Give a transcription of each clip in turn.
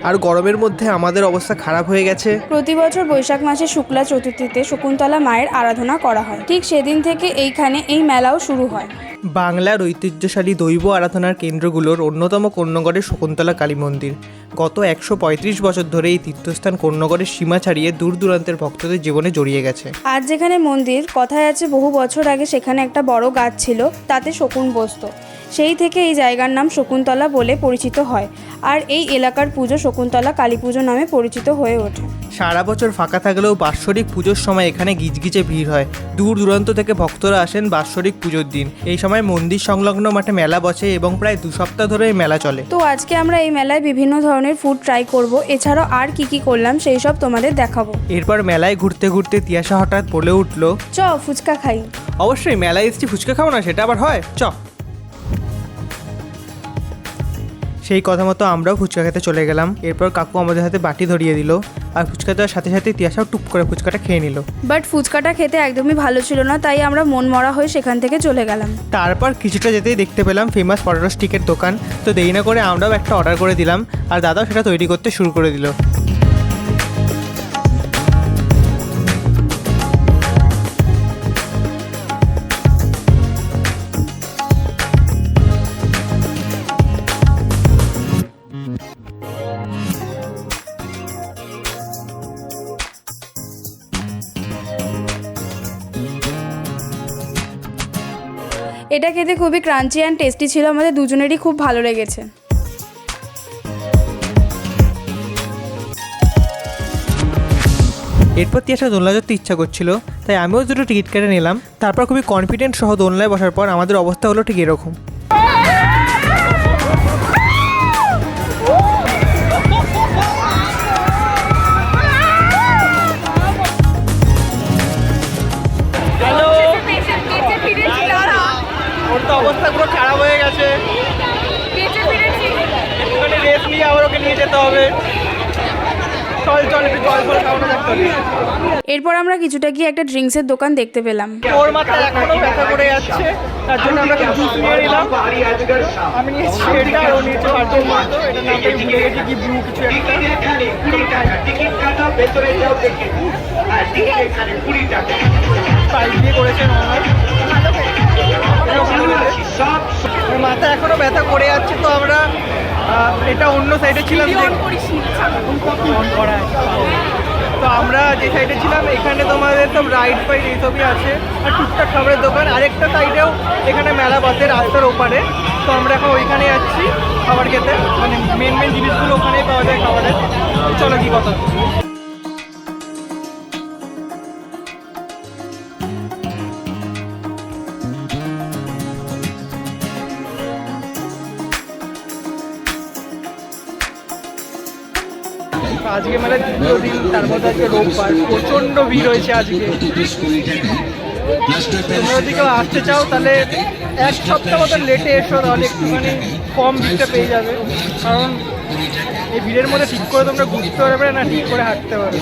আর গরমের মধ্যে আমাদের অবস্থা খারাপ হয়ে গেছে। প্রতি বছর বৈশাখ মাসের শুক্লা চতুর্থীতে শকুন্তলা মায়ের আরাধনা করা হয়। ঠিক সেদিন থেকে এইখানে এই মেলাও শুরু হয়। বাংলার ঐতিহ্যশালী দৈব আরাধনার কেন্দ্রগুলোর অন্যতম কোন্নগরের শকুন্তলা কালী মন্দির। গত 135 বছর ধরে এই তীর্থস্থান কোন্নগরের সীমা ছাড়িয়ে দূর দূরান্তের ভক্তদের জীবনে জড়িয়ে গেছে। আজ যেখানে মন্দির, কথায় আছে বহু বছর আগে সেখানে একটা বড় গাছ ছিল, তাতে শকুন বসতো। সেই থেকে এই জায়গার নাম শকুন্তলা বলে পরিচিত হয়। আর এই এলাকার পুজো শকুন্তলা কালী পুজো নামে পরিচিত হয়ে ওঠে। সারা বছর ফাঁকা থাকলেও বাৎসরিক পুজোর সময় এখানে গিজগিজে ভিড় হয়। দূর দূরান্ত থেকে ভক্তরা আসেন বাৎসরিক পুজোর দিন। এই সময় মন্দির সংলগ্ন মাঠে মেলা বসে এবং প্রায় 2 সপ্তাহ ধরে এই মেলা চলে। তো আজকে আমরা এই মেলায় বিভিন্ন ধরনের ফুড ট্রাই করব। এছাড়াও আর কি করলাম সেই সব তোমাদের দেখাবো। এরপর মেলায় ঘুরতে ঘুরতে তিয়াশা হঠাৎ বলে উঠলো, ফুচকা খাই। অবশ্যই, মেলায় এসেছি, ফুচকা খাবো না সেটা আবার হয়? সেই কথা মতো আমরাও ফুচকা খেতে চলে গেলাম। এরপর কাকু আমাদের হাতে বাটি ধরিয়ে দিল, আর ফুচকা দেওয়ার সাথে সাথে তিয়াশাও টুপ করে ফুচকাটা খেয়ে নিল। বাট ফুচকাটা খেতে একদমই ভালো ছিল না, তাই আমরা মন মরা হয়ে সেখান থেকে চলে গেলাম। তারপর কিছুটা যেতেই দেখতে পেলাম ফেমাস পটেটো স্টিকের দোকান। তো দেরি না করে আমরাও একটা অর্ডার করে দিলাম, আর দাদাও সেটা তৈরি করতে শুরু করে দিল। এটা খেতে খুবই ক্রাঞ্চি অ্যান্ড টেস্টি ছিল, আমাদের দুজনেরই খুব ভালো লেগেছে। এরপর তিয়াশা দোলনা চড়তে ইচ্ছা করছিল, তাই আমিও দুটো টিকিট কেটে নিলাম। তারপর খুবই কনফিডেন্ট সহ দোলনায় বসার পর আমাদের অবস্থা হলো ঠিক এরকম। ওর তো অবস্থা পুরো খারাপ হয়ে গেছে, একটুখানি রেস্ট নিয়ে আবার ওকে নিয়ে যেতে হবে। চল একটু জল ফল খাওয়ানো থাকতে হবে। এরপর আমরা কিছুটা গিয়ে একটা ড্রিঙ্কসের দোকান দেখতে পেলাম। ওর মাথায় এখনো ব্যথা করে যাচ্ছে, তার জন্য আমরা জুস নিয়ে নিলাম। আমি নিয়েছি এটা, আর ও নিয়েছে পার্টির মতো, এটা নামটা ভুলে গেছি, কি ব্লু কিছু একটা পাইপ দিয়ে করেছেন। মাথা এখনো ব্যথা করে যাচ্ছে, তো আমরা এটা অন্য সাইডে ছিলাম, তো আমরা যে সাইডে ছিলাম এখানে তোমাদের সব রাইড ফাইড এইসবই আছে, আর টুকটাক খাবারের দোকান। আরেকটা সাইডেও এখানে মেলা বসে রাস্তার ওপারে, তো আমরা এখন ওইখানে যাচ্ছি খাবার খেতে। মানে মেন জিনিসগুলো ওখানেই পাওয়া যায় খাবারের। চলো কি কথা। আজকে মানে দ্বিতীয় দিন, তার মধ্যে আজকে রোববার, প্রচণ্ড ভিড় হয়েছে আজকে। তোমরা যদি কেউ আসতে চাও তাহলে 1 সপ্তাহ মতো লেটে এসো, তাহলে একটুখানি কম ভিড়টা পেয়ে যাবে। কারণ এই ভিড়ের মধ্যে ঠিক করে তোমরা বুঝতে পারবে না, ঠিক করে হাঁটতে পারবে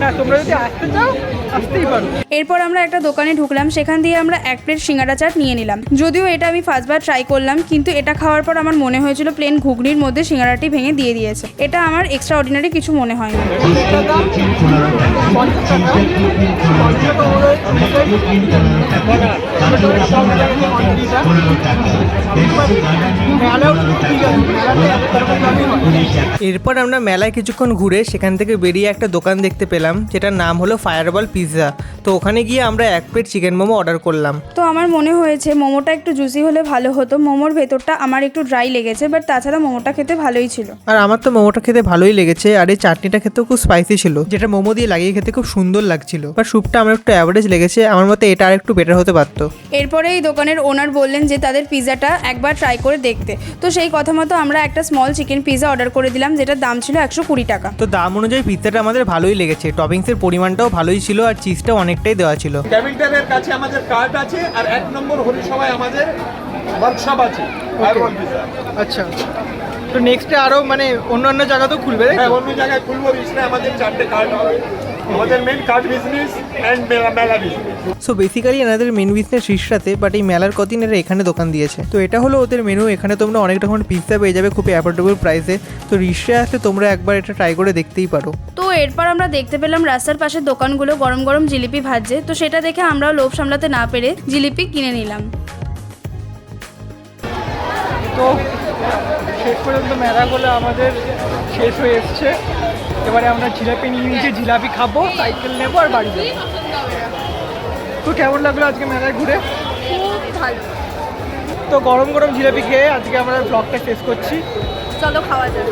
না। তোমরা যদি আসতে চাও আসতেই পারো। এরপর আমরা একটা দোকানে ঢুকলাম, সেখান দিয়ে আমরা 1 প্লেট সিঙ্গাড়া চাট নিয়ে নিলাম। যদিও এটা আমি ফার্স্টবার ট্রাই করলাম, কিন্তু এটা খাওয়ার পর আমার মনে হয়েছিল প্লেন ঘুগনির মধ্যে সিঙ্গাড়াটি ভেঙে দিয়ে দিয়েছে। এটা আমার এক্সট্রা অর্ডিনারি কিছু মনে হয় না। এরপর আমরা মেলায় কিছুক্ষণ ঘুরে সেখান থেকে বেরিয়ে একটা দোকান দেখতে পেলাম, যেটার নাম হলো ফায়ারবল পিৎজা। তো ওখানে গিয়ে আমরা 1 প্লেট চিকেন মোমো অর্ডার করলাম। তো আমার মনে হয়েছে মোমোটা একটু জুসি হলে ভালো হতো। মোমোর ভেতরটা আমার একটু ড্রাই লেগেছে, বাট তাছাড়া মোমোটা খেতে ভালোই ছিল। আর আমার তো মোমোটা খেতে ভালোই লেগেছে, আর এই চাটনিটা খেতেও খুব স্পাইসি ছিল, যেটা মোমো দিয়ে লাগিয়ে খেতে খুব সুন্দর লাগছিল। বাট স্যুপটা আমার একটু অ্যাভারেজ লেগেছে, আমার মতে এটা আর একটু বেটার হতে পারতো। এরপরে এই দোকানের ওনার বললেন যে তাদের পিৎজাটা একবার ট্রাই করে দেখতে। তো সেই কথা মতো আমরা একটা স্মল চিকেন পিৎজা অর্ডার করে দিলাম, যেটার দাম ছিল 120 টাকা। তো দাম অনুযায়ী পিৎজাটা আমাদের ভালোই লেগেছে। টপিংসের পরিমাণটাও ভালোই ছিল, আর চিজটাও অনেকটাই দেওয়া ছিল। ক্যাপিটালের কাছে আমাদের কার্ড আছে, আর 1 নম্বর হরিসভায় আমাদের ওয়ার্কশপ আছে। আচ্ছা, তো নেক্সটে আরও মানে অন্য জায়গাতেও খুলবে? হ্যাঁ, অন্য জায়গায় খুলবো। আমাদের 4টে কার্ড হবে। আমাদের মেন কার্ড বিজনেস অ্যান্ড মেলা বিজনেস। সো বেসিক্যালি এনাদের মেন বিজনেস রিসরাতে, বাট এই মেলার কদিন এরা এখানে দোকান দিয়েছে। তো এটা হলো ওদের মেনু। এখানে তোমরা অনেক রকমের পিৎজা পেয়ে যাবে খুবই অ্যাফোর্ডেবল প্রাইসে। তো রিসরায় আসলে তোমরা একবার এটা ট্রাই করে দেখতেই পারো। তো এরপর আমরা দেখতে পেলাম রাস্তার পাশের দোকানগুলো গরম গরম জিলিপি ভাজছে। তো সেটা দেখে আমরাও লোভ সামলাতে না পেরে জিলিপি কিনে নিলাম। তো শেষ পর্যন্ত মেলাগুলো আমাদের শেষ হয়ে এসছে। এবারে আমরা জিলাপি নিয়ে নিয়েছি, জিলাপি খাবো, সাইকেল নেবো আর বাড়ি যাবো। তো কেমন লাগলো আজকে মেলায় ঘুরে? খুব ভালো। তো গরম গরম জিলাপি খেয়ে আজকে আমরা ব্লগটা শেষ করছি। চলো খাওয়া যাবে।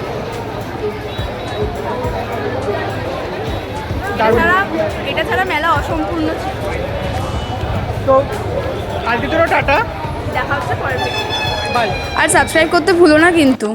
দারুণ। এটা ছাড়া মেলা অসম্পূর্ণ ছিল। তো আজকের জন্য টাটা, দেখা হচ্ছে পরের ভিডিও। বাই। আর সাবস্ক্রাইব করতে ভুলো না কিন্তু।